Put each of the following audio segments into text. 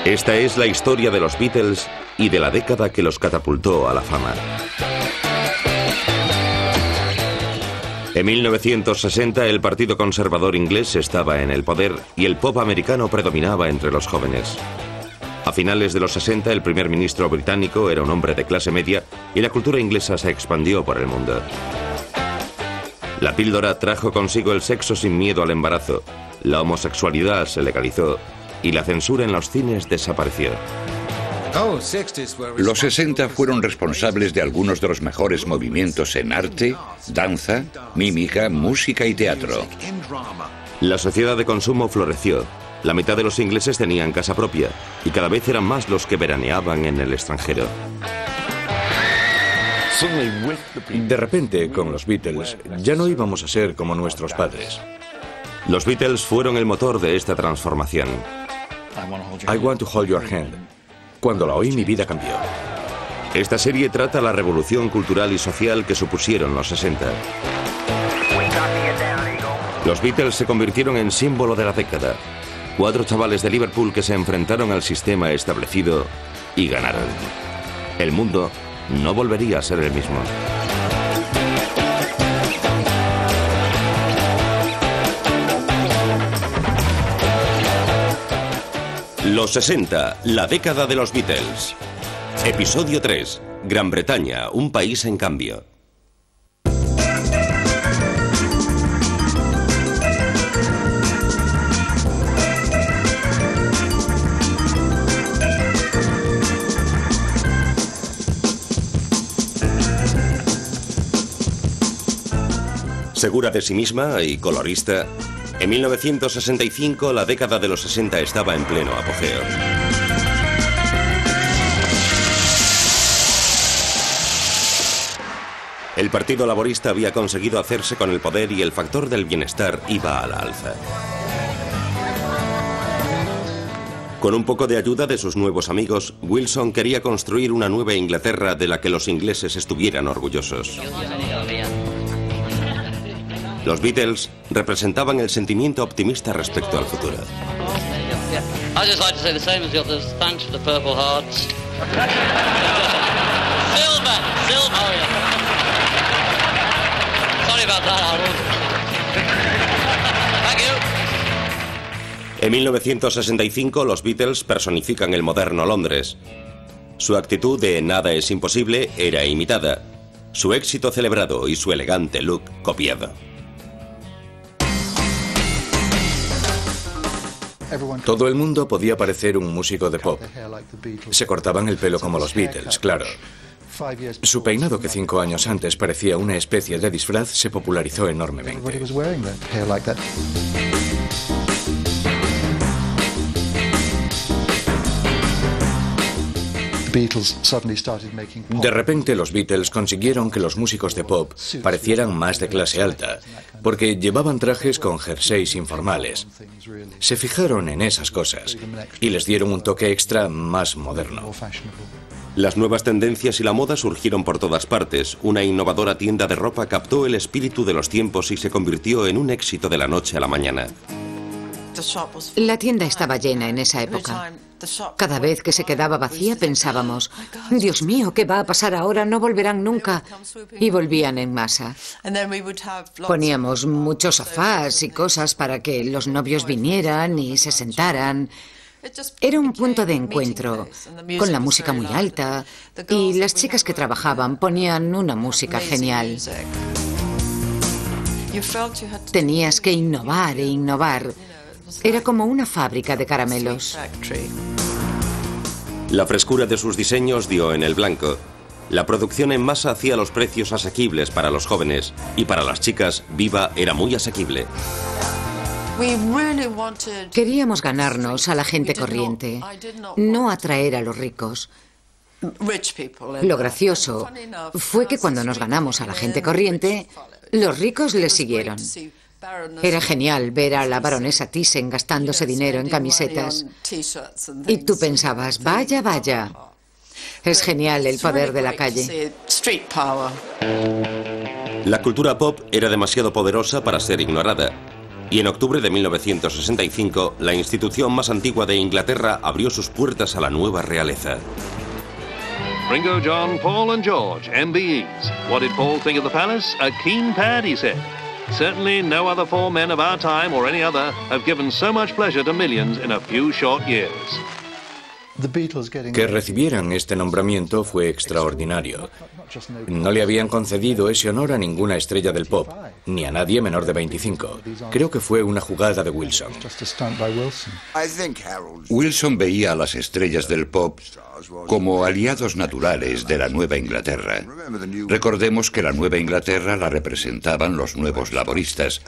Esta es la historia de los Beatles y de la década que los catapultó a la fama. En 1960 el Partido Conservador inglés estaba en el poder y el pop americano predominaba entre los jóvenes. A finales de los 60 el primer ministro británico era un hombre de clase media y la cultura inglesa se expandió por el mundo. La píldora trajo consigo el sexo sin miedo al embarazo, la homosexualidad se legalizó y la censura en los cines desapareció. Los 60 fueron responsables de algunos de los mejores movimientos en arte, danza, mímica, música y teatro. La sociedad de consumo floreció. La mitad de los ingleses tenían casa propia y cada vez eran más los que veraneaban en el extranjero. De repente, con los Beatles, ya no íbamos a ser como nuestros padres. Los Beatles fueron el motor de esta transformación. I Want to Hold Your Hand. Cuando la oí, mi vida cambió. Esta serie trata la revolución cultural y social que supusieron los 60. Los Beatles se convirtieron en símbolo de la década. 4 chavales de Liverpool que se enfrentaron al sistema establecido y ganaron. El mundo no volvería a ser el mismo. Los 60, la década de los Beatles. Episodio 3. Gran Bretaña, un país en cambio. Segura de sí misma y colorista, en 1965 la década de los 60 estaba en pleno apogeo. El Partido Laborista había conseguido hacerse con el poder y el factor del bienestar iba a la alza. Con un poco de ayuda de sus nuevos amigos, Wilson quería construir una nueva Inglaterra de la que los ingleses estuvieran orgullosos. Los Beatles representaban el sentimiento optimista respecto al futuro. En 1965 los Beatles personifican el moderno Londres. Su actitud de nada es imposible era imitada, su éxito celebrado y su elegante look copiado. Todo el mundo podía parecer un músico de pop. Se cortaban el pelo como los Beatles, claro. Su peinado, que 5 años antes parecía una especie de disfraz, se popularizó enormemente. De repente los Beatles consiguieron que los músicos de pop parecieran más de clase alta, porque llevaban trajes con jerseys informales. Se fijaron en esas cosas y les dieron un toque extra más moderno. Las nuevas tendencias y la moda surgieron por todas partes. Una innovadora tienda de ropa captó el espíritu de los tiempos y se convirtió en un éxito de la noche a la mañana. La tienda estaba llena en esa época. Cada vez que se quedaba vacía pensábamos, Dios mío, ¿qué va a pasar ahora? No volverán nunca. Y volvían en masa. Poníamos muchos sofás y cosas para que los novios vinieran y se sentaran. Era un punto de encuentro, con la música muy alta, y las chicas que trabajaban ponían una música genial. Tenías que innovar e innovar. Era como una fábrica de caramelos. La frescura de sus diseños dio en el blanco. La producción en masa hacía los precios asequibles para los jóvenes y para las chicas, Viva era muy asequible. Queríamos ganarnos a la gente corriente, no atraer a los ricos. Lo gracioso fue que cuando nos ganamos a la gente corriente, los ricos les siguieron. Era genial ver a la baronesa Thyssen gastándose dinero en camisetas. Y tú pensabas, vaya, vaya. Es genial el poder de la calle. La cultura pop era demasiado poderosa para ser ignorada. Y en octubre de 1965, la institución más antigua de Inglaterra abrió sus puertas a la nueva realeza. Ringo, John, Paul and George, MBEs. What did Paul think of the palace? A keen pad, he said. Certainly no other four men of our time or any other have given so much pleasure to millions in a few short years. Que recibieran este nombramiento fue extraordinario. No le habían concedido ese honor a ninguna estrella del pop, ni a nadie menor de 25. Creo que fue una jugada de Wilson. Wilson veía a las estrellas del pop como aliados naturales de la Nueva Inglaterra. Recordemos que la Nueva Inglaterra la representaban los nuevos laboristas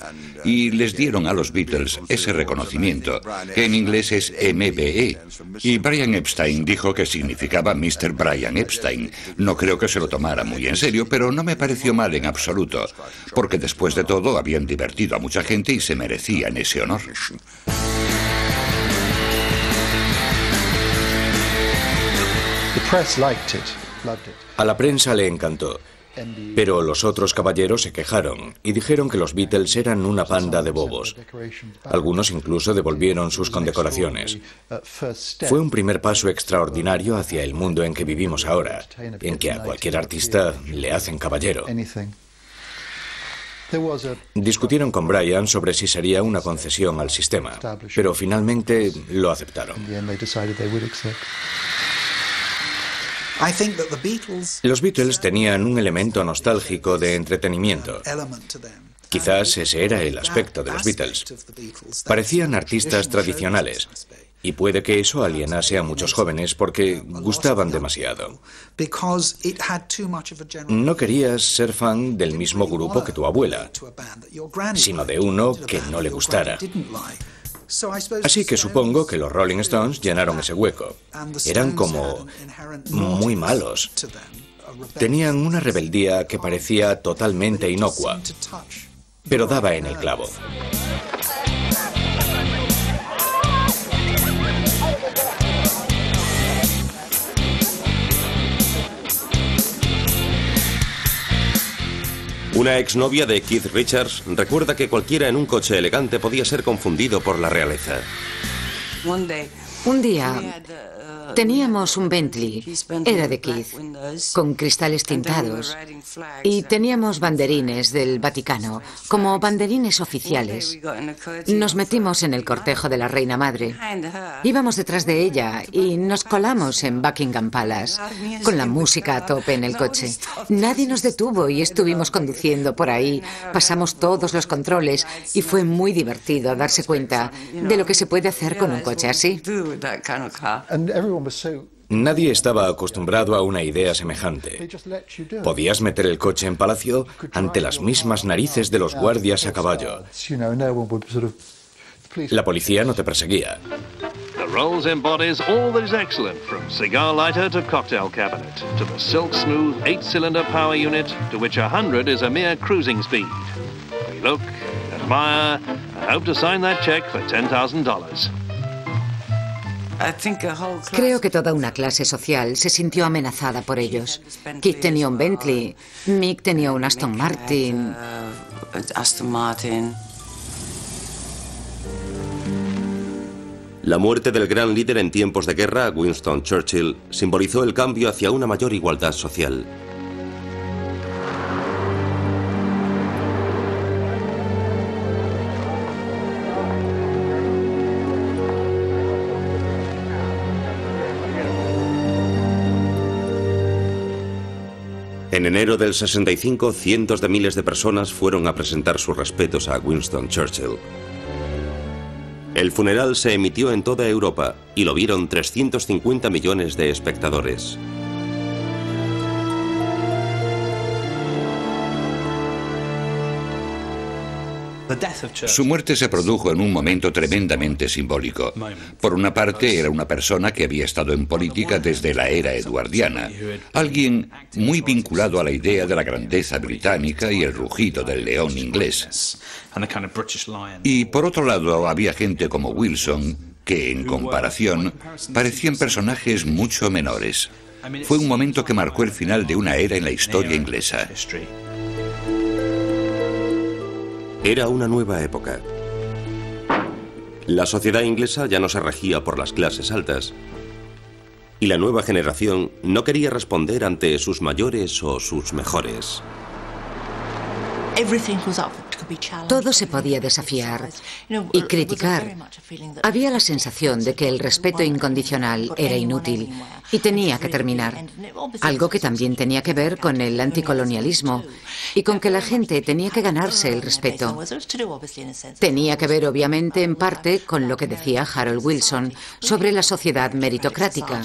y les dieron a los Beatles ese reconocimiento, que en inglés es MBE, y Brian Epstein dijo que significaba Mr. Brian Epstein. No creo que se lo tomara muy en serio, pero no me pareció mal en absoluto, porque después de todo habían divertido a mucha gente y se merecían ese honor. A la prensa le encantó, pero los otros caballeros se quejaron y dijeron que los Beatles eran una panda de bobos. Algunos incluso devolvieron sus condecoraciones. Fue un primer paso extraordinario hacia el mundo en que vivimos ahora, en que a cualquier artista le hacen caballero. Discutieron con Brian sobre si sería una concesión al sistema, pero finalmente lo aceptaron. Los Beatles tenían un elemento nostálgico de entretenimiento. Quizás ese era el aspecto de los Beatles. Parecían artistas tradicionales, y puede que eso alienase a muchos jóvenes porque gustaban demasiado. No querías ser fan del mismo grupo que tu abuela, sino de uno que no le gustara. Así que supongo que los Rolling Stones llenaron ese hueco. Eran como muy malos. Tenían una rebeldía que parecía totalmente inocua, pero daba en el clavo. Una exnovia de Keith Richards recuerda que cualquiera en un coche elegante podía ser confundido por la realeza. Un día teníamos un Bentley, era de Keith, con cristales tintados, y teníamos banderines del Vaticano, como banderines oficiales. Nos metimos en el cortejo de la Reina Madre. Íbamos detrás de ella y nos colamos en Buckingham Palace, con la música a tope en el coche. Nadie nos detuvo y estuvimos conduciendo por ahí, pasamos todos los controles y fue muy divertido darse cuenta de lo que se puede hacer con un coche así. Nadie estaba acostumbrado a una idea semejante. Podías meter el coche en palacio ante las mismas narices de los guardias a caballo. La policía no te perseguía. The Rolls embodies all that is excellent, from cigar lighter to cocktail cabinet, to the silk smooth 8-cylinder power unit, to which 100 is a mere cruising speed. We look, admire, and hope to sign that check for $10,000. Creo que toda una clase social se sintió amenazada por ellos. Keith tenía un Bentley, Mick tenía un Aston Martin. La muerte del gran líder en tiempos de guerra, Winston Churchill, simbolizó el cambio hacia una mayor igualdad social. En enero del 65, cientos de miles de personas fueron a presentar sus respetos a Winston Churchill. El funeral se emitió en toda Europa y lo vieron 350 millones de espectadores. Su muerte se produjo en un momento tremendamente simbólico. Por una parte, era una persona que había estado en política desde la era eduardiana, alguien muy vinculado a la idea de la grandeza británica y el rugido del león inglés. Y por otro lado, había gente como Wilson, que en comparación parecían personajes mucho menores. Fue un momento que marcó el final de una era en la historia inglesa. Era una nueva época. La sociedad inglesa ya no se regía por las clases altas. Y la nueva generación no quería responder ante sus mayores o sus mejores. Todo se podía desafiar y criticar. Había la sensación de que el respeto incondicional era inútil y tenía que terminar. Algo que también tenía que ver con el anticolonialismo y con que la gente tenía que ganarse el respeto. Tenía que ver, obviamente, en parte con lo que decía Harold Wilson sobre la sociedad meritocrática.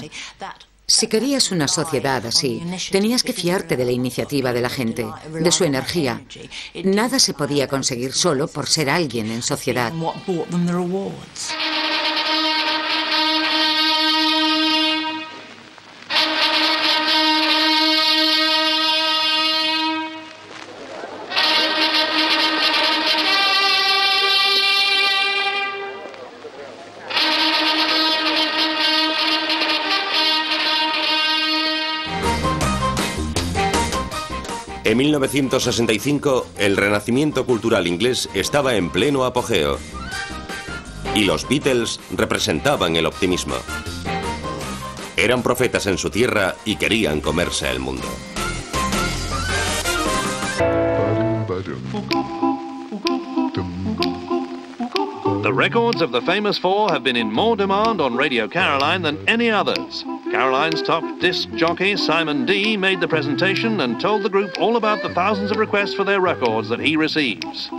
Si querías una sociedad así, tenías que fiarte de la iniciativa de la gente, de su energía. Nada se podía conseguir solo por ser alguien en sociedad. En 1965, el renacimiento cultural inglés estaba en pleno apogeo. Y los Beatles representaban el optimismo. Eran profetas en su tierra y querían comerse el mundo. The records of the famous four have been in more demand on Radio Caroline than any others. Caroline's top disc jockey, Simon D., made the presentation and told the group all about the thousands of requests for their records that he receives.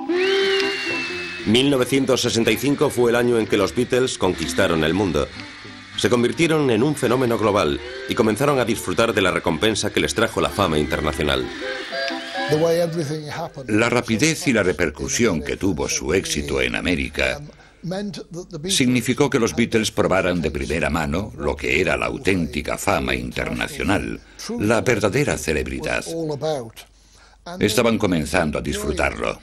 1965 fue el año en que los Beatles conquistaron el mundo. Se convirtieron en un fenómeno global y comenzaron a disfrutar de la recompensa que les trajo la fama internacional. La rapidez y la repercusión que tuvo su éxito en América significó que los Beatles probaran de primera mano lo que era la auténtica fama internacional, la verdadera celebridad. Estaban comenzando a disfrutarlo.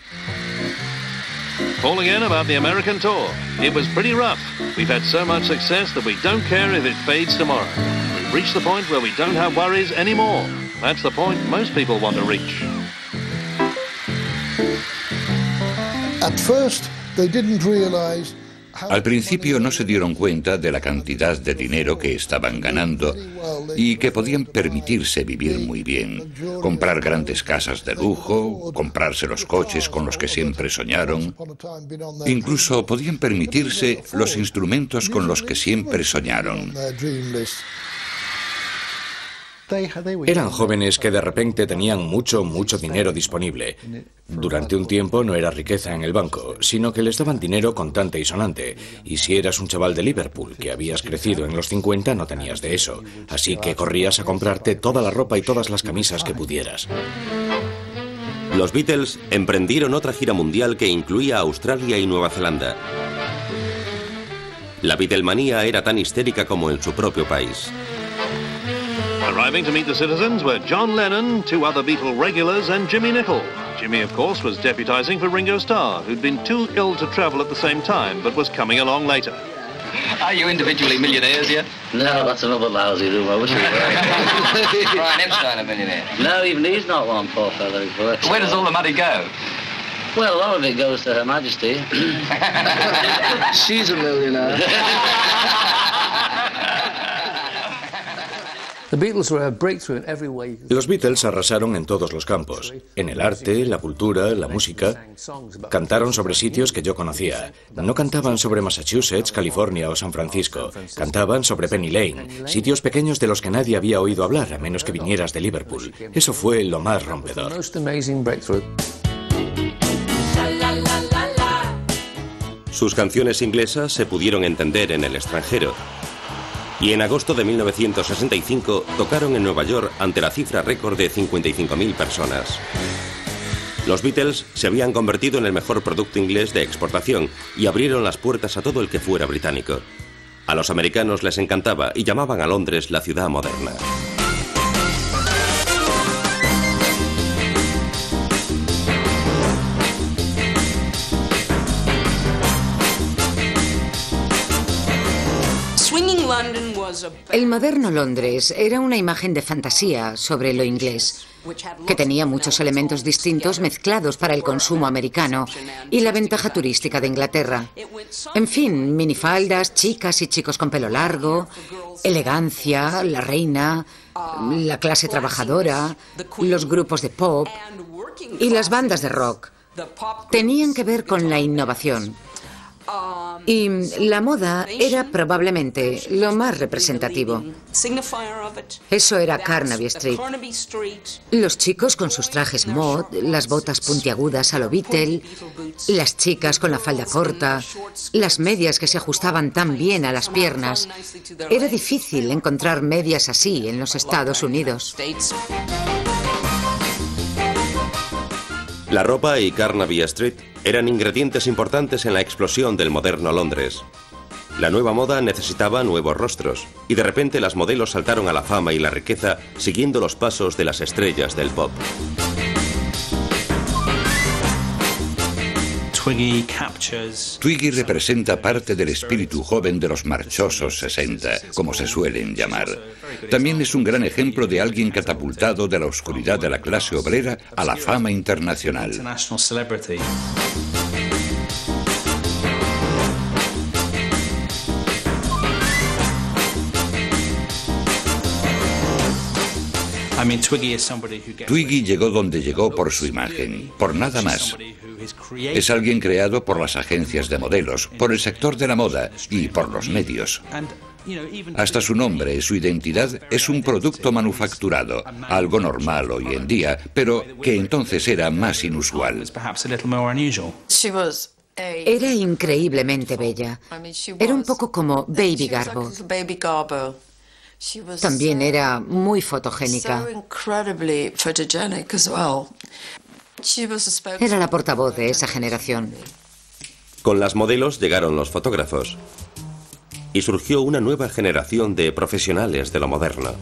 All again about the American tour. It was pretty rough. We've had so much success that we don't care if it fades tomorrow. We've reached the point where we don't have worries anymore. That's the point most people want to reach. At first, they didn't realize Al principio no se dieron cuenta de la cantidad de dinero que estaban ganando y que podían permitirse vivir muy bien, comprar grandes casas de lujo, comprarse los coches con los que siempre soñaron, incluso podían permitirse los instrumentos con los que siempre soñaron. Eran jóvenes que de repente tenían mucho dinero disponible. Durante un tiempo no era riqueza en el banco, sino que les daban dinero contante y sonante. Y si eras un chaval de Liverpool que habías crecido en los 50, no tenías de eso. Así que corrías a comprarte toda la ropa y todas las camisas que pudieras. Los Beatles emprendieron otra gira mundial que incluía Australia y Nueva Zelanda. La Beatlemanía era tan histérica como en su propio país. Arriving to meet the citizens were John Lennon, two other Beatle regulars, and Jimmy Nicol. Jimmy, of course, was deputising for Ringo Starr, who'd been too ill to travel at the same time, but was coming along later. Are you individually millionaires yet? No, that's another lousy rumour, wasn't it? Brian Epstein a millionaire? No, even he's not one, poor fellow. Where does all the money go? Well, a lot of it goes to Her Majesty. She's a millionaire. Los Beatles arrasaron en todos los campos, en el arte, la cultura, la música. Cantaron sobre sitios que yo conocía. No cantaban sobre Massachusetts, California o San Francisco. Cantaban sobre Penny Lane, sitios pequeños de los que nadie había oído hablar, a menos que vinieras de Liverpool. Eso fue lo más rompedor. Sus canciones inglesas se pudieron entender en el extranjero. Y en agosto de 1965 tocaron en Nueva York ante la cifra récord de 55.000 personas. Los Beatles se habían convertido en el mejor producto inglés de exportación y abrieron las puertas a todo el que fuera británico. A los americanos les encantaba y llamaban a Londres la ciudad moderna. El moderno Londres era una imagen de fantasía sobre lo inglés, que tenía muchos elementos distintos mezclados para el consumo americano y la ventaja turística de Inglaterra. En fin, minifaldas, chicas y chicos con pelo largo, elegancia, la reina, la clase trabajadora, los grupos de pop y las bandas de rock. Tenían que ver con la innovación. Y la moda era probablemente lo más representativo. Eso era Carnaby Street. Los chicos con sus trajes mod, las botas puntiagudas a lo Beatle, las chicas con la falda corta, las medias que se ajustaban tan bien a las piernas. Era difícil encontrar medias así en los Estados Unidos. La ropa y Carnaby Street eran ingredientes importantes en la explosión del moderno Londres. La nueva moda necesitaba nuevos rostros, y de repente las modelos saltaron a la fama y la riqueza siguiendo los pasos de las estrellas del pop. Twiggy representa parte del espíritu joven de los marchosos 60, como se suelen llamar. También es un gran ejemplo de alguien catapultado de la oscuridad de la clase obrera a la fama internacional. Twiggy llegó donde llegó por su imagen, por nada más. Es alguien creado por las agencias de modelos, por el sector de la moda y por los medios. Hasta su nombre, su identidad, es un producto manufacturado, algo normal hoy en día, pero que entonces era más inusual. Era increíblemente bella. Era un poco como Baby Garbo. También era muy fotogénica. Era la portavoz de esa generación. Con las modelos llegaron los fotógrafos y surgió una nueva generación de profesionales de lo moderno.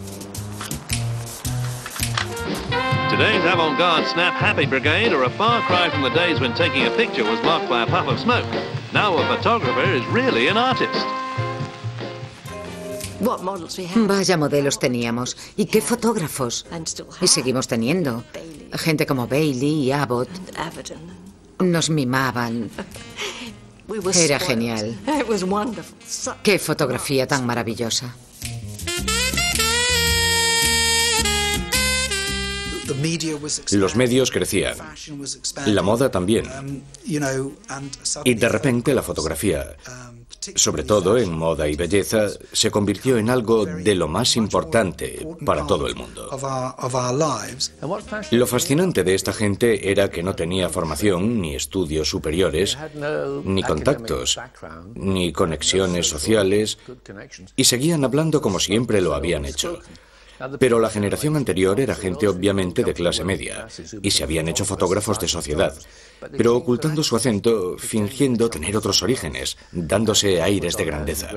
Today's avant-garde Snap Happy Brigade are a far cry from the days when taking a picture was marked by a puff of smoke. Now a photographer is really an artist. Vaya modelos teníamos. ¿Y qué fotógrafos? Y seguimos teniendo. Gente como Bailey y Abbott. Nos mimaban. Era genial. Qué fotografía tan maravillosa. Los medios crecían, la moda también, y de repente la fotografía, sobre todo en moda y belleza, se convirtió en algo de lo más importante para todo el mundo. Lo fascinante de esta gente era que no tenía formación, ni estudios superiores, ni contactos, ni conexiones sociales, y seguían hablando como siempre lo habían hecho. Pero la generación anterior era gente obviamente de clase media, y se habían hecho fotógrafos de sociedad, pero ocultando su acento, fingiendo tener otros orígenes, dándose aires de grandeza.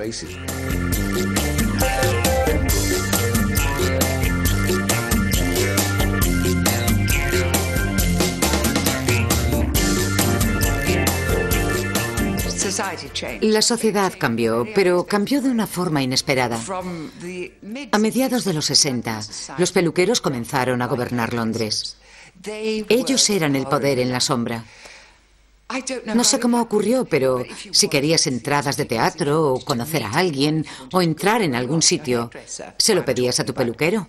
La sociedad cambió, pero cambió de una forma inesperada. A mediados de los 60, los peluqueros comenzaron a gobernar Londres. Ellos eran el poder en la sombra. No sé cómo ocurrió, pero si querías entradas de teatro, o conocer a alguien, o entrar en algún sitio, se lo pedías a tu peluquero.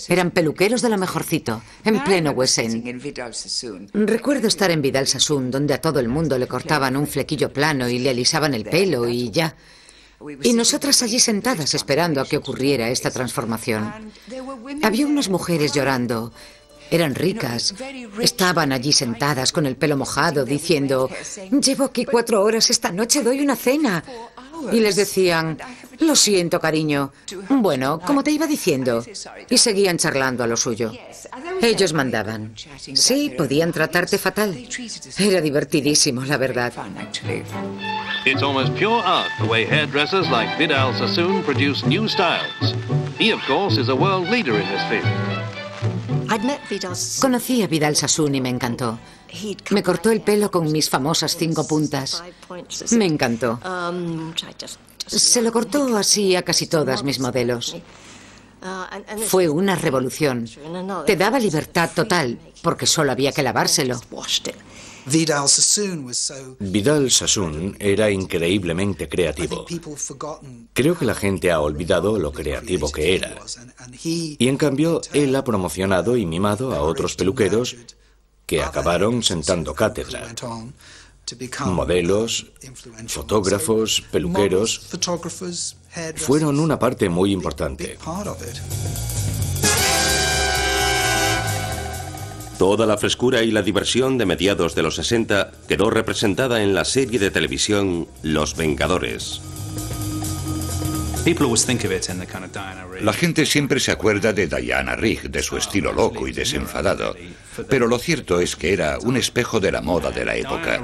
Eran peluqueros de lo mejorcito, en pleno West End. Recuerdo estar en Vidal Sassoon, donde a todo el mundo le cortaban un flequillo plano y le alisaban el pelo y ya. Y nosotras allí sentadas esperando a que ocurriera esta transformación. Había unas mujeres llorando. Eran ricas. Estaban allí sentadas con el pelo mojado diciendo: llevo aquí 4 horas esta noche, doy una cena. Y les decían: lo siento, cariño. Bueno, como te iba diciendo. Y seguían charlando a lo suyo. Ellos mandaban. Sí, podían tratarte fatal. Era divertidísimo, la verdad. It's almost pure art the way hairdressers like Vidal Sassoon produce new styles. He, of course, is a world leader in this field. Conocí a Vidal Sassoon y me encantó. Me cortó el pelo con mis famosas 5 puntas. Me encantó. Se lo cortó así a casi todas mis modelos. Fue una revolución. Te daba libertad total, porque solo había que lavárselo. Vidal Sassoon era increíblemente creativo. Creo que la gente ha olvidado lo creativo que era. Y en cambio, él ha promocionado y mimado a otros peluqueros que acabaron sentando cátedra. Modelos, fotógrafos, peluqueros fueron una parte muy importante. Toda la frescura y la diversión de mediados de los 60 quedó representada en la serie de televisión Los Vengadores. La gente siempre se acuerda de Diana Rigg, de su estilo loco y desenfadado, pero lo cierto es que era un espejo de la moda de la época.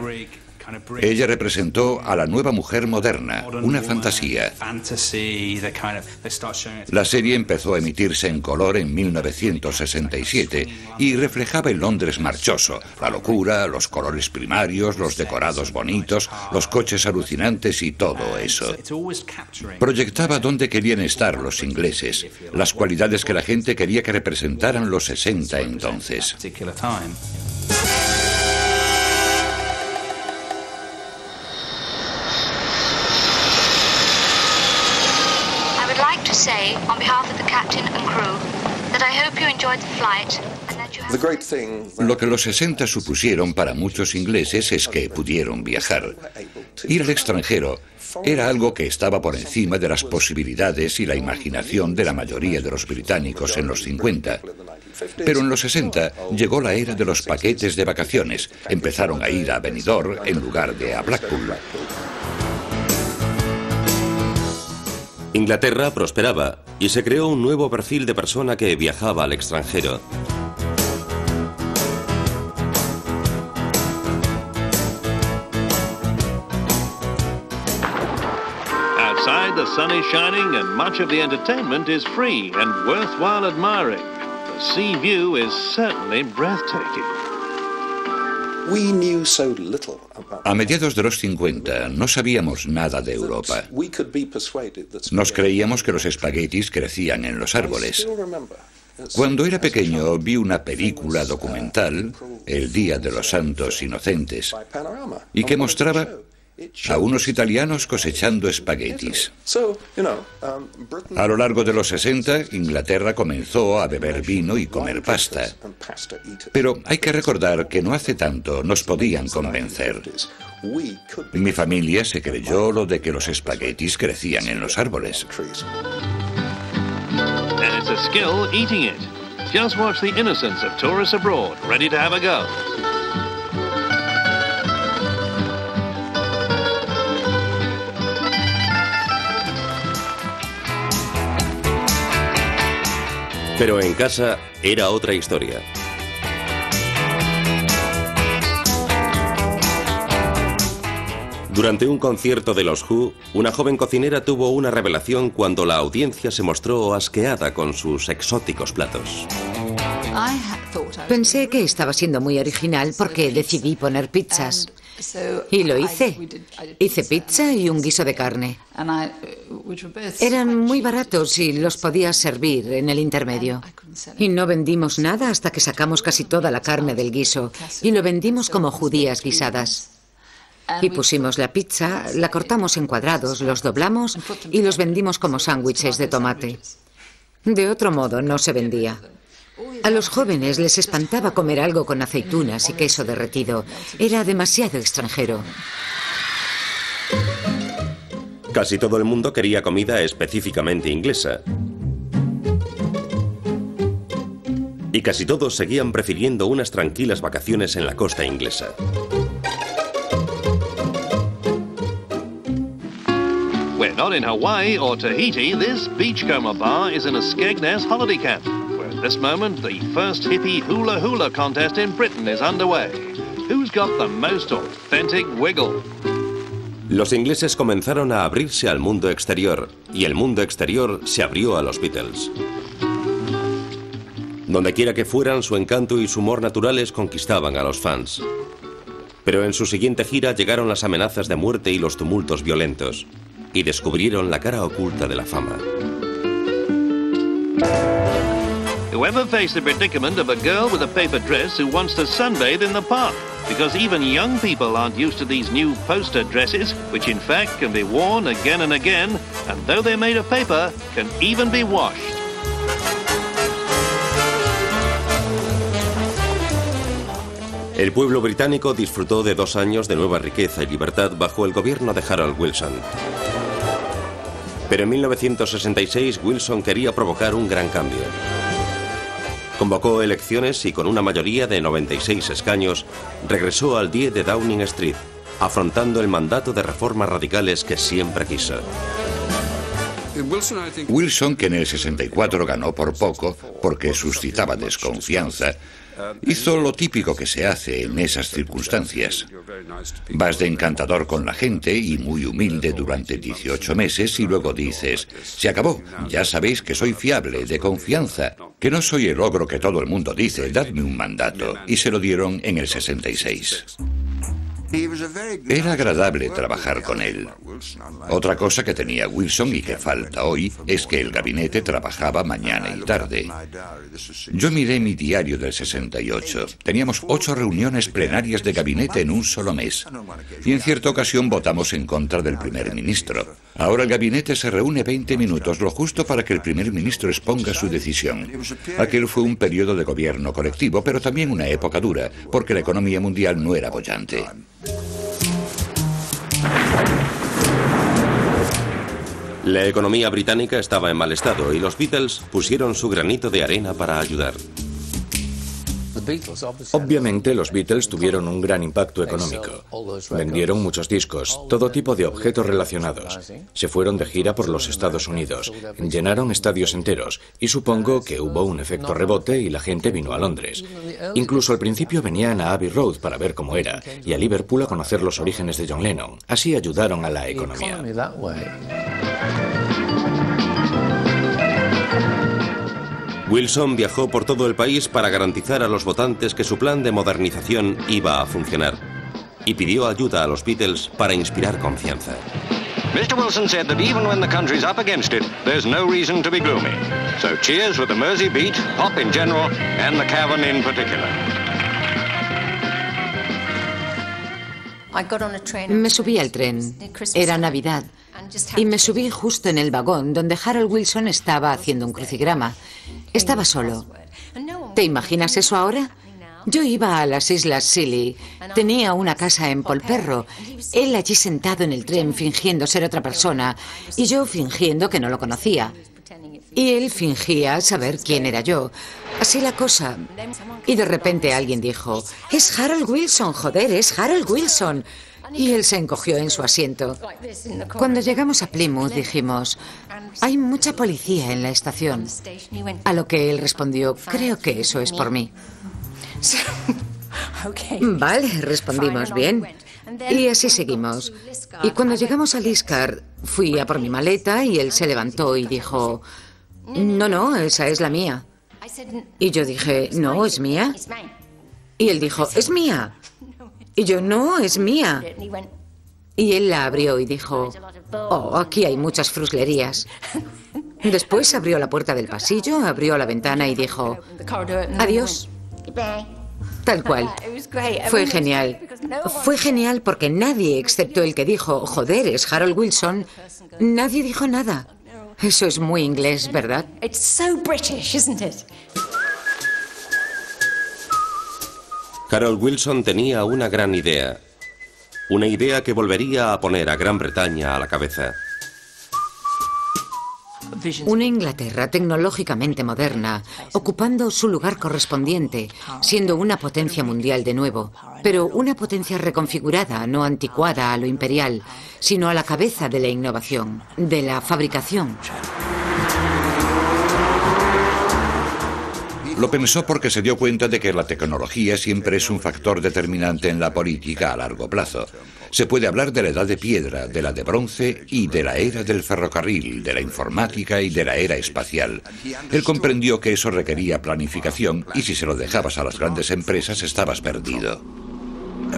Ella representó a la nueva mujer moderna, una fantasía. La serie empezó a emitirse en color en 1967 y reflejaba el Londres marchoso, la locura, los colores primarios, los decorados bonitos, los coches alucinantes y todo eso. Proyectaba dónde querían estar los ingleses, las cualidades que la gente quería que representaran los 60 entonces. Lo que los 60 supusieron para muchos ingleses es que pudieron viajar. Ir al extranjero era algo que estaba por encima de las posibilidades y la imaginación de la mayoría de los británicos en los 50. Pero en los 60 llegó la era de los paquetes de vacaciones. Empezaron a ir a Benidorm en lugar de a Blackpool. Inglaterra prosperaba y se creó un nuevo perfil de persona que viajaba al extranjero. Outside, the sun is shining and much of the entertainment is free and worthwhile admiring. The sea view is certainly breathtaking. A mediados de los 50 no sabíamos nada de Europa. Nos creíamos que los espaguetis crecían en los árboles. Cuando era pequeño vi una película documental, El Día de los Santos Inocentes, y que mostraba a unos italianos cosechando espaguetis. A lo largo de los 60, Inglaterra comenzó a beber vino y comer pasta. Pero hay que recordar que no hace tanto nos podían convencer. Mi familia se creyó lo de que los espaguetis crecían en los árboles. And it's a skill eating it. Just watch the innocence of tourists abroad, ready to have a go. Pero en casa era otra historia. Durante un concierto de los Who, una joven cocinera tuvo una revelación cuando la audiencia se mostró asqueada con sus exóticos platos. Pensé que estaba siendo muy original porque decidí poner pizzas. Y lo hice. Hice pizza y un guiso de carne. Eran muy baratos y los podías servir en el intermedio. Y no vendimos nada hasta que sacamos casi toda la carne del guiso y lo vendimos como judías guisadas. Y pusimos la pizza, la cortamos en cuadrados, los doblamos y los vendimos como sándwiches de tomate. De otro modo no se vendía. A los jóvenes les espantaba comer algo con aceitunas y queso derretido. Era demasiado extranjero. Casi todo el mundo quería comida específicamente inglesa. Y casi todos seguían prefiriendo unas tranquilas vacaciones en la costa inglesa. We're not in Hawaii or Tahiti. This Beachcomber bar is in a Skegness holiday camp. At this moment, the first hippie hula hula contest in Britain is underway. Who's got the most authentic wiggle? Los ingleses comenzaron a abrirse al mundo exterior, y el mundo exterior se abrió a los Beatles. Donde quiera que fueran, su encanto y su humor naturales conquistaban a los fans. Pero en su siguiente gira llegaron las amenazas de muerte y los tumultos violentos. y descubrieron la cara oculta de la fama. Whoever faced the predicament of a girl with a paper dress who wants to sunbathe in the park? Because even young people aren't used to these new poster dresses, which in fact can be worn again and again, and though they're made of paper, can even be washed. El pueblo británico disfrutó de 2 años de nueva riqueza y libertad bajo el gobierno de Harold Wilson. Pero en 1966 Wilson quería provocar un gran cambio. Convocó elecciones y con una mayoría de 96 escaños regresó al 10 de Downing Street, afrontando el mandato de reformas radicales que siempre quiso. Wilson, que en el 64 ganó por poco porque suscitaba desconfianza, hizo lo típico que se hace en esas circunstancias. Vas de encantador con la gente y muy humilde durante 18 meses y luego dices, se acabó, ya sabéis que soy fiable, de confianza, que no soy el ogro que todo el mundo dice, dadme un mandato. Y se lo dieron en el 66. Era agradable trabajar con él. Otra cosa que tenía Wilson y que falta hoy es que el gabinete trabajaba mañana y tarde. Yo miré mi diario del 68. Teníamos 8 reuniones plenarias de gabinete en un solo mes. Y en cierta ocasión votamos en contra del primer ministro. Ahora el gabinete se reúne 20 minutos, lo justo para que el primer ministro exponga su decisión. Aquel fue un periodo de gobierno colectivo, pero también una época dura, porque la economía mundial no era boyante. La economía británica estaba en mal estado y los Beatles pusieron su granito de arena para ayudar. Obviamente los Beatles tuvieron un gran impacto económico. Vendieron muchos discos, todo tipo de objetos relacionados. Se fueron de gira por los Estados Unidos, llenaron estadios enteros y supongo que hubo un efecto rebote y la gente vino a Londres. Incluso al principio venían a Abbey Road para ver cómo era y a Liverpool a conocer los orígenes de John Lennon. Así ayudaron a la economía. Wilson viajó por todo el país para garantizar a los votantes que su plan de modernización iba a funcionar y pidió ayuda a los Beatles para inspirar confianza. Mr. Wilson said that even when the country's up against it, there's no reason to be gloomy. So cheers with the Mersey Beat, pop in general, and the Cavern in particular. Me subí al tren. Era Navidad. Y me subí justo en el vagón donde Harold Wilson estaba haciendo un crucigrama. Estaba solo. ¿Te imaginas eso ahora? Yo iba a las Islas Scilly. Tenía una casa en Polperro. Él allí sentado en el tren fingiendo ser otra persona y yo fingiendo que no lo conocía. Y él fingía saber quién era yo. Así la cosa. Y de repente alguien dijo, es Harold Wilson, joder, es Harold Wilson. Y él se encogió en su asiento. Cuando llegamos a Plymouth dijimos, hay mucha policía en la estación. A lo que él respondió, creo que eso es por mí. Vale, respondimos bien. Y así seguimos. Y cuando llegamos a Liscar, fui a por mi maleta y él se levantó y dijo, no, esa es la mía. Y yo dije, no, ¿es mía? Y él dijo, es mía. Y yo, no, es mía. Y él la abrió y dijo, oh, aquí hay muchas fruslerías. Después abrió la puerta del pasillo, abrió la ventana y dijo, adiós. Tal cual. Fue genial. Fue genial porque nadie, excepto el que dijo, joder, es Harold Wilson, nadie dijo nada. Eso es muy inglés, ¿verdad? It's so British, isn't it? Harold Wilson tenía una gran idea. Una idea que volvería a poner a Gran Bretaña a la cabeza. Una Inglaterra tecnológicamente moderna, ocupando su lugar correspondiente, siendo una potencia mundial de nuevo, pero una potencia reconfigurada, no anticuada a lo imperial, sino a la cabeza de la innovación, de la fabricación. Lo pensó porque se dio cuenta de que la tecnología siempre es un factor determinante en la política a largo plazo. Se puede hablar de la edad de piedra, de la de bronce y de la era del ferrocarril, de la informática y de la era espacial. Él comprendió que eso requería planificación y si se lo dejabas a las grandes empresas estabas perdido.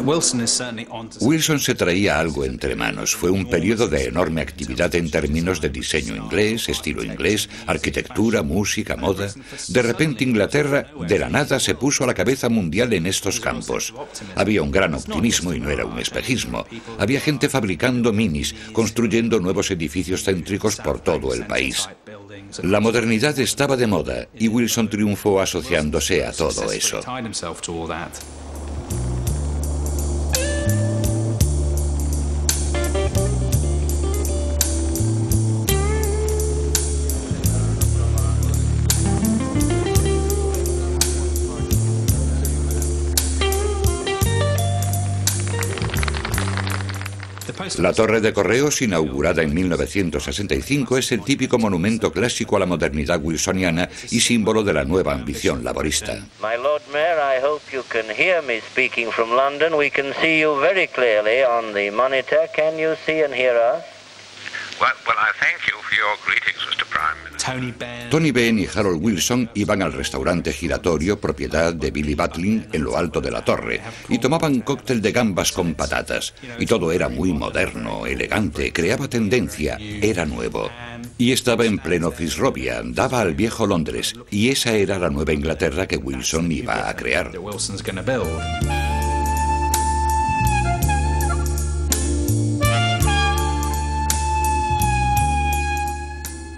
Wilson se traía algo entre manos. Fue un periodo de enorme actividad en términos de diseño inglés, estilo inglés, arquitectura, música, moda. De repente Inglaterra, de la nada, se puso a la cabeza mundial en estos campos. Había un gran optimismo y no era un espejismo. Había gente fabricando minis, construyendo nuevos edificios céntricos por todo el país. La modernidad estaba de moda y Wilson triunfó asociándose a todo eso. La Torre de Correos, inaugurada en 1965, es el típico monumento clásico a la modernidad wilsoniana y símbolo de la nueva ambición laborista. My Lord Mayor, I hope you can hear me speaking from London. We can see you very clearly on the monitor. Can you see and hear us? Well, I thank you for your greetings, Mr. Prime Minister. Tony Benn y Harold Wilson iban al restaurante giratorio, propiedad de Billy Butlin, en lo alto de la torre, y tomaban cóctel de gambas con patatas. Y todo era muy moderno, elegante, creaba tendencia, era nuevo. Y estaba en pleno Fitzrovia, daba al viejo Londres, y esa era la nueva Inglaterra que Wilson iba a crear.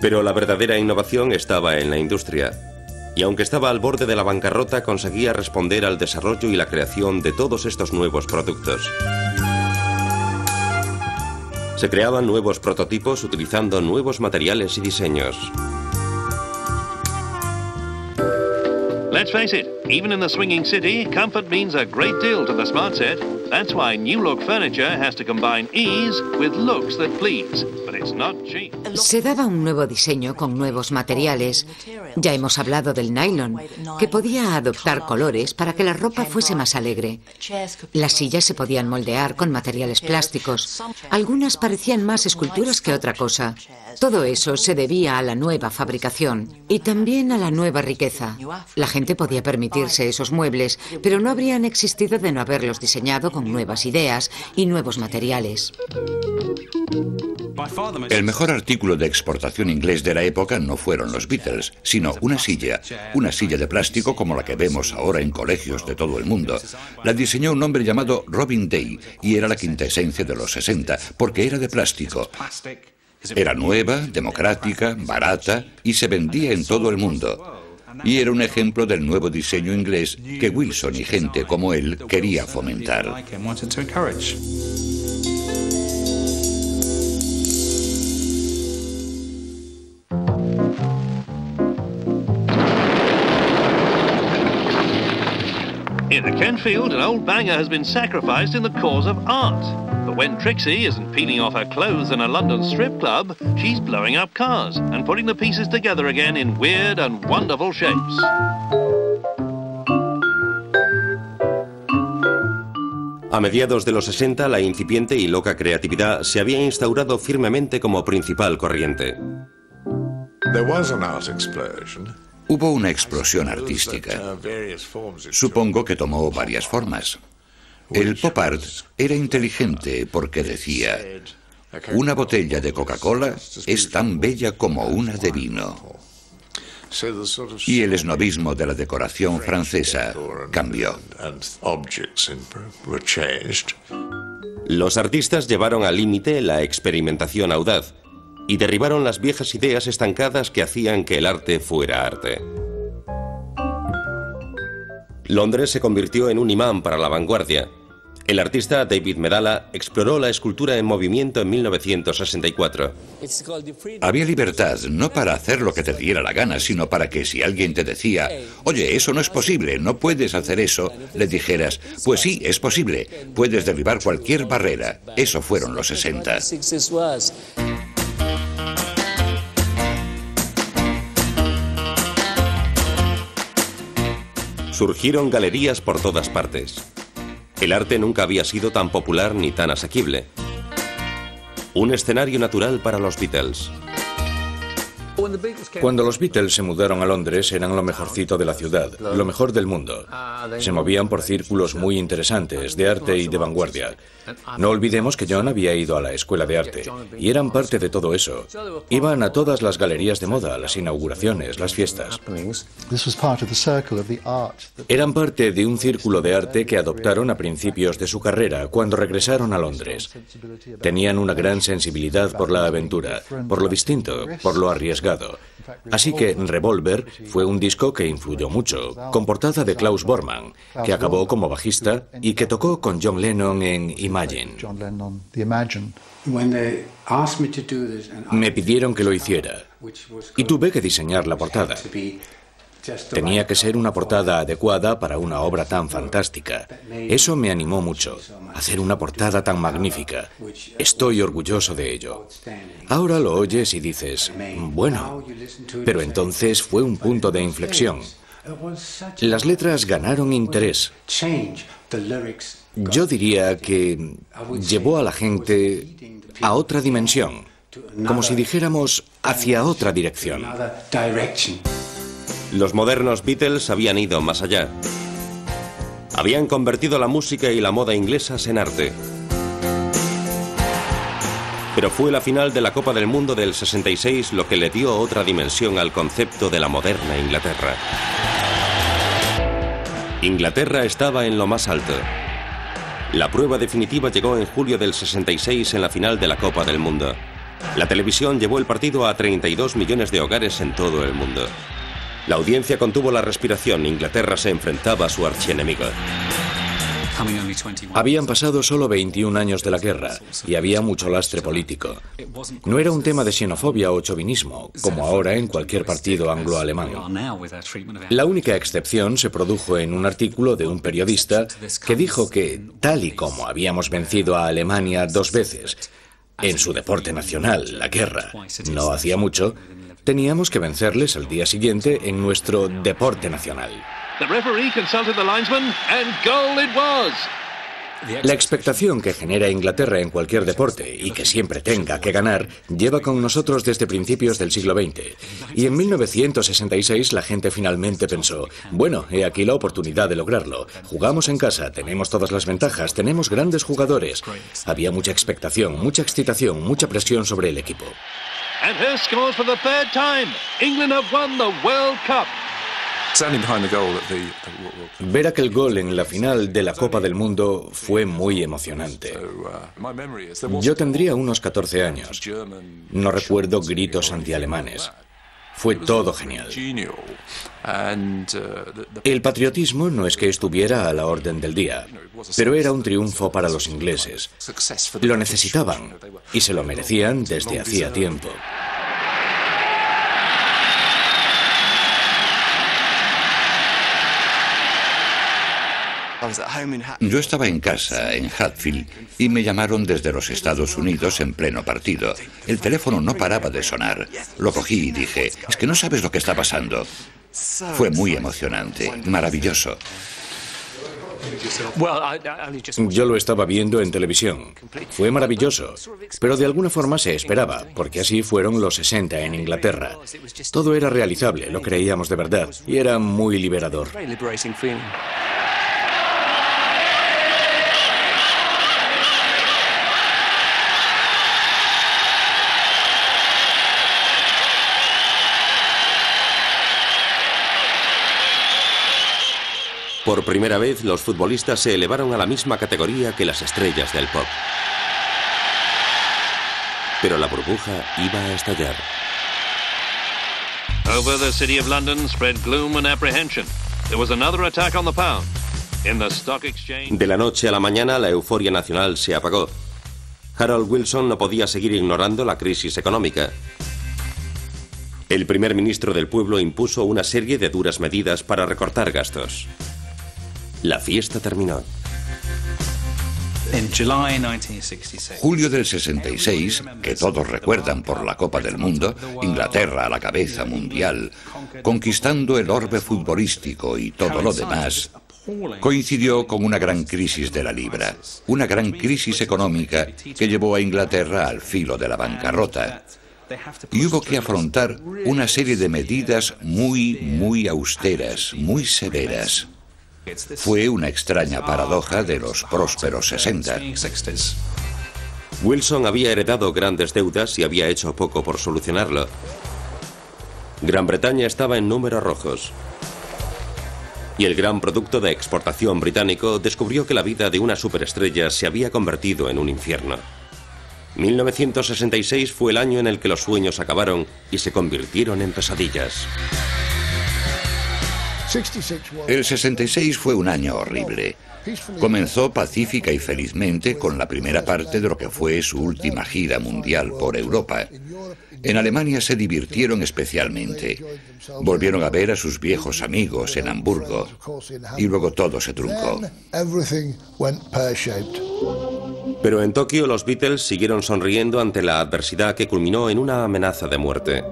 Pero la verdadera innovación estaba en la industria. Y aunque estaba al borde de la bancarrota, conseguía responder al desarrollo y la creación de todos estos nuevos productos. Se creaban nuevos prototipos utilizando nuevos materiales y diseños. Let's face it, even in the swinging city, comfort means a great deal to the smart set. That's why new look furniture has to combine ease with looks that please. But it's not cheap. Se daba un nuevo diseño con nuevos materiales. Ya hemos hablado del nylon, que podía adoptar colores para que la ropa fuese más alegre. Las sillas se podían moldear con materiales plásticos. Algunas parecían más esculturas que otra cosa. Todo eso se debía a la nueva fabricación y también a la nueva riqueza. La gente podía permitirse esos muebles, pero no habrían existido de no haberlos diseñado con nuevas ideas y nuevos materiales. El mejor artículo de exportación inglés de la época no fueron los Beatles, sino una silla de plástico como la que vemos ahora en colegios de todo el mundo. La diseñó un hombre llamado Robin Day y era la quintesencia de los 60, porque era de plástico. Era nueva, democrática, barata y se vendía en todo el mundo. Y era un ejemplo del nuevo diseño inglés que Wilson y gente como él quería fomentar. In the Kenfield, an old banger has been sacrificed in the cause of art. But when Trixie isn't peeling off her clothes in a London strip club, she's blowing up cars and putting the pieces together again in weird and wonderful shapes. A mediados de los 60, la incipiente y loca creatividad se había instaurado firmemente como principal corriente. There was an art explosion. Hubo una explosión artística. Supongo que tomó varias formas. El pop art era inteligente porque decía: una botella de Coca-Cola es tan bella como una de vino. Y el esnobismo de la decoración francesa cambió. Los artistas llevaron al límite la experimentación audaz y derribaron las viejas ideas estancadas que hacían que el arte fuera arte. Londres se convirtió en un imán para la vanguardia. El artista David Medalla exploró la escultura en movimiento en 1964. Había libertad, no para hacer lo que te diera la gana, sino para que si alguien te decía: oye, eso no es posible, no puedes hacer eso, le dijeras: pues sí, es posible, puedes derribar cualquier barrera. Eso fueron los 60. Surgieron galerías por todas partes. El arte nunca había sido tan popular ni tan asequible. Un escenario natural para los Beatles. Cuando los Beatles se mudaron a Londres eran lo mejorcito de la ciudad, lo mejor del mundo. Se movían por círculos muy interesantes, de arte y de vanguardia. No olvidemos que John había ido a la escuela de arte, y eran parte de todo eso. Iban a todas las galerías de moda, las inauguraciones, las fiestas. Eran parte de un círculo de arte que adoptaron a principios de su carrera, cuando regresaron a Londres. Tenían una gran sensibilidad por la aventura, por lo distinto, por lo arriesgado. Así que Revolver fue un disco que influyó mucho, con portada de Klaus Bormann, que acabó como bajista y que tocó con John Lennon en Imagine. Me pidieron que lo hiciera y tuve que diseñar la portada. Tenía que ser una portada adecuada para una obra tan fantástica. Eso me animó mucho, hacer una portada tan magnífica. Estoy orgulloso de ello. Ahora lo oyes y dices, bueno, pero entonces fue un punto de inflexión. Las letras ganaron interés. Yo diría que llevó a la gente a otra dimensión, como si dijéramos hacia otra dirección. Los modernos Beatles habían ido más allá. Habían convertido la música y la moda inglesas en arte. Pero fue la final de la Copa del Mundo del 66 lo que le dio otra dimensión al concepto de la moderna Inglaterra. Inglaterra estaba en lo más alto. La prueba definitiva llegó en julio del 66 en la final de la Copa del Mundo. La televisión llevó el partido a 32 millones de hogares en todo el mundo. La audiencia contuvo la respiración. Inglaterra se enfrentaba a su archienemigo. Habían pasado solo 21 años de la guerra y había mucho lastre político. No era un tema de xenofobia o chauvinismo, como ahora en cualquier partido anglo-alemán. La única excepción se produjo en un artículo de un periodista que dijo que, tal y como habíamos vencido a Alemania 2 veces, en su deporte nacional, la guerra, no hacía mucho, teníamos que vencerles al día siguiente en nuestro deporte nacional. La expectación que genera Inglaterra en cualquier deporte y que siempre tenga que ganar lleva con nosotros desde principios del siglo XX. Y en 1966 la gente finalmente pensó, bueno, he aquí la oportunidad de lograrlo. Jugamos en casa, tenemos todas las ventajas, tenemos grandes jugadores. Había mucha expectación, mucha excitación, mucha presión sobre el equipo. And here scores for the 3rd time. England have won the World Cup. Ver aquel gol en la final de la Copa del Mundo fue muy emocionante. Yo tendría unos 14 años. No recuerdo gritos antialemanes. Fue todo genial. El patriotismo no es que estuviera a la orden del día, pero era un triunfo para los ingleses. Lo necesitaban y se lo merecían desde hacía tiempo. Yo estaba en casa, en Hatfield, y me llamaron desde los Estados Unidos en pleno partido. El teléfono no paraba de sonar. Lo cogí y dije, es que no sabes lo que está pasando. Fue muy emocionante, maravilloso. Yo lo estaba viendo en televisión. Fue maravilloso, pero de alguna forma se esperaba, porque así fueron los 60 en Inglaterra. Todo era realizable, lo creíamos de verdad, y era muy liberador. Por primera vez, los futbolistas se elevaron a la misma categoría que las estrellas del pop. Pero la burbuja iba a estallar. Over the city of London spread gloom and apprehension. There was another attack on the pound. In the stock exchange... De la noche a la mañana, la euforia nacional se apagó. Harold Wilson no podía seguir ignorando la crisis económica. El primer ministro del pueblo impuso una serie de duras medidas para recortar gastos. La fiesta terminó. Julio del 66, que todos recuerdan por la Copa del Mundo, Inglaterra a la cabeza mundial, conquistando el orbe futbolístico y todo lo demás, coincidió con una gran crisis de la libra, una gran crisis económica que llevó a Inglaterra al filo de la bancarrota. y hubo que afrontar una serie de medidas muy austeras, muy severas. Fue una extraña paradoja de los prósperos 60. Wilson había heredado grandes deudas y había hecho poco por solucionarlo. Gran Bretaña estaba en números rojos. Y el gran producto de exportación británico descubrió que la vida de una superestrella se había convertido en un infierno. 1966 fue el año en el que los sueños acabaron y se convirtieron en pesadillas. El 66 fue un año horrible. Comenzó pacífica y felizmente con la primera parte de lo que fue su última gira mundial por Europa. En Alemania se divirtieron especialmente. Volvieron a ver a sus viejos amigos en Hamburgo. Y luego todo se truncó. Pero en Tokio los Beatles siguieron sonriendo ante la adversidad que culminó en una amenaza de muerte.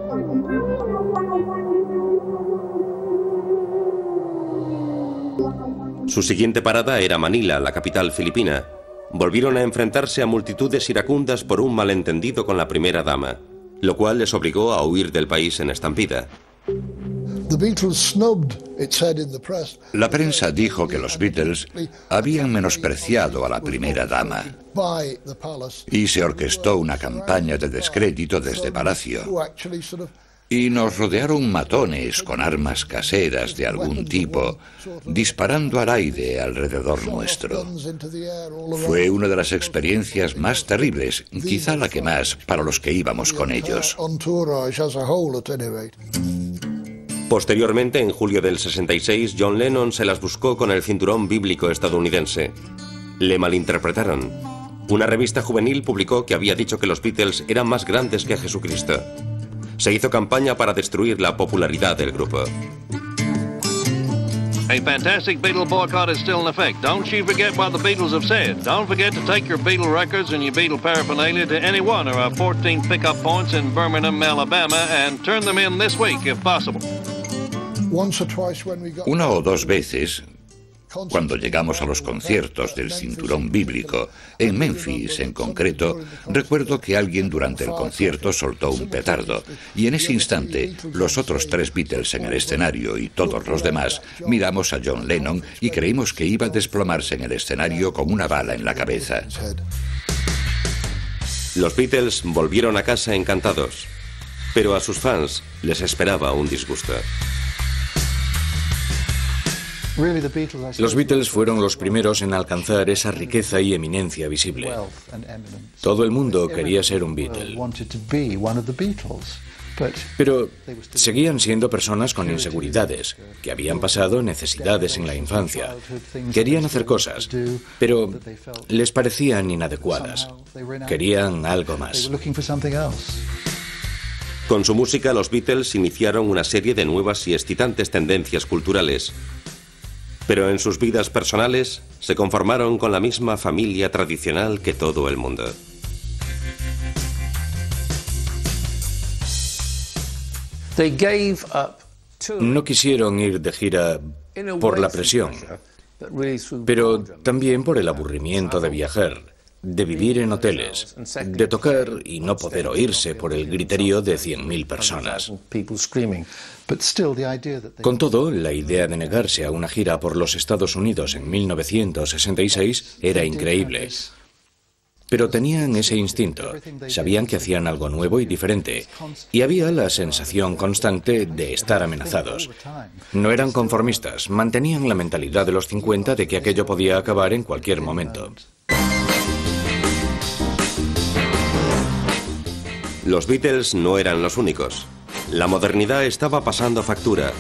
Su siguiente parada era Manila, la capital filipina. Volvieron a enfrentarse a multitudes iracundas por un malentendido con la primera dama, lo cual les obligó a huir del país en estampida. La prensa dijo que los Beatles habían menospreciado a la primera dama y se orquestó una campaña de descrédito desde Palacio. Y nos rodearon matones con armas caseras de algún tipo, disparando al aire alrededor nuestro. Fue una de las experiencias más terribles, quizá la que más, para los que íbamos con ellos. Posteriormente, en julio del 66, John Lennon se las buscó con el cinturón bíblico estadounidense. Le malinterpretaron. Una revista juvenil publicó que había dicho que los Beatles eran más grandes que Jesucristo. Se hizo campaña para destruir la popularidad del grupo. A fantastic Beatle boycott is still in effect. Don't you forget what the Beatles have said. Don't forget to take your Beatle records and your Beatle paraphernalia to any one of our 14 pickup points in Birmingham, Alabama, and turn them in this week if possible. Una o dos veces, cuando llegamos a los conciertos del cinturón bíblico, en Memphis en concreto, recuerdo que alguien durante el concierto soltó un petardo, y en ese instante los otros tres Beatles en el escenario y todos los demás miramos a John Lennon y creímos que iba a desplomarse en el escenario con una bala en la cabeza. Los Beatles volvieron a casa encantados, pero a sus fans les esperaba un disgusto. Los Beatles fueron los primeros en alcanzar esa riqueza y eminencia visible. Todo el mundo quería ser un Beatle. Pero seguían siendo personas con inseguridades, que habían pasado necesidades en la infancia. Querían hacer cosas, pero les parecían inadecuadas. Querían algo más. Con su música, los Beatles iniciaron una serie de nuevas y excitantes tendencias culturales. Pero en sus vidas personales se conformaron con la misma familia tradicional que todo el mundo. No quisieron ir de gira por la presión, pero también por el aburrimiento de viajar, de vivir en hoteles, de tocar y no poder oírse por el griterío de 100.000 personas. Con todo, la idea de negarse a una gira por los Estados Unidos en 1966 era increíble. Pero tenían ese instinto, sabían que hacían algo nuevo y diferente, y había la sensación constante de estar amenazados. No eran conformistas, mantenían la mentalidad de los 50 de que aquello podía acabar en cualquier momento. Los Beatles no eran los únicos. La modernidad estaba pasando factura.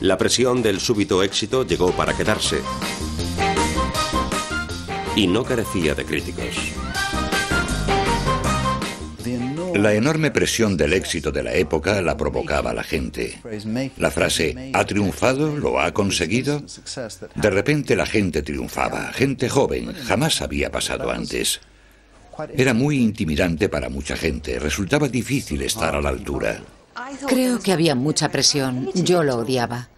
La presión del súbito éxito llegó para quedarse. Y no carecía de críticos. La enorme presión del éxito de la época la provocaba la gente. La frase «¿ha triunfado? ¿Lo ha conseguido?». De repente la gente triunfaba, gente joven, jamás había pasado antes. Era muy intimidante para mucha gente, resultaba difícil estar a la altura. Creo que había mucha presión, yo lo odiaba.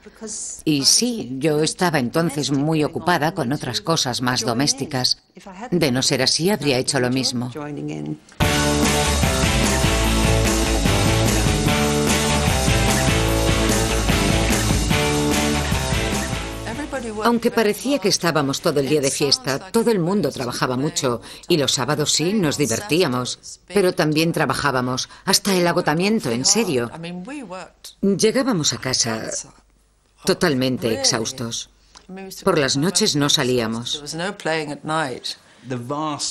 Y sí, yo estaba entonces muy ocupada con otras cosas más domésticas. De no ser así, habría hecho lo mismo. Aunque parecía que estábamos todo el día de fiesta, todo el mundo trabajaba mucho y los sábados sí nos divertíamos, pero también trabajábamos hasta el agotamiento, en serio. Llegábamos a casa totalmente exhaustos. Por las noches no salíamos.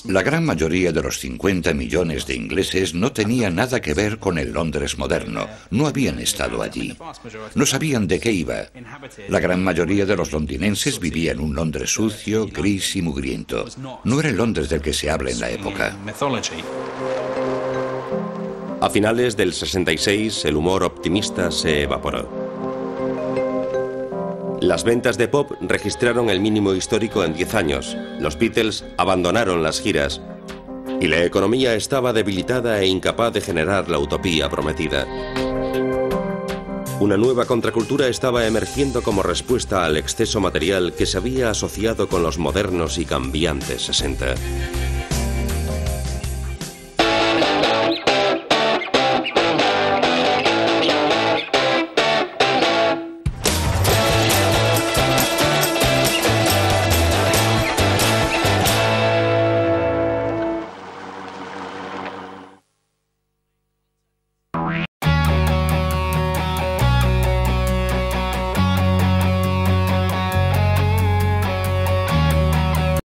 La gran mayoría de los 50 millones de ingleses no tenía nada que ver con el Londres moderno. No habían estado allí. No sabían de qué iba. La gran mayoría de los londinenses vivía en un Londres sucio, gris y mugriento. No era el Londres del que se habla en la época. A finales del 66, el humor optimista se evaporó. Las ventas de pop registraron el mínimo histórico en 10 años. Los Beatles abandonaron las giras y la economía estaba debilitada e incapaz de generar la utopía prometida. Una nueva contracultura estaba emergiendo como respuesta al exceso material que se había asociado con los modernos y cambiantes 60.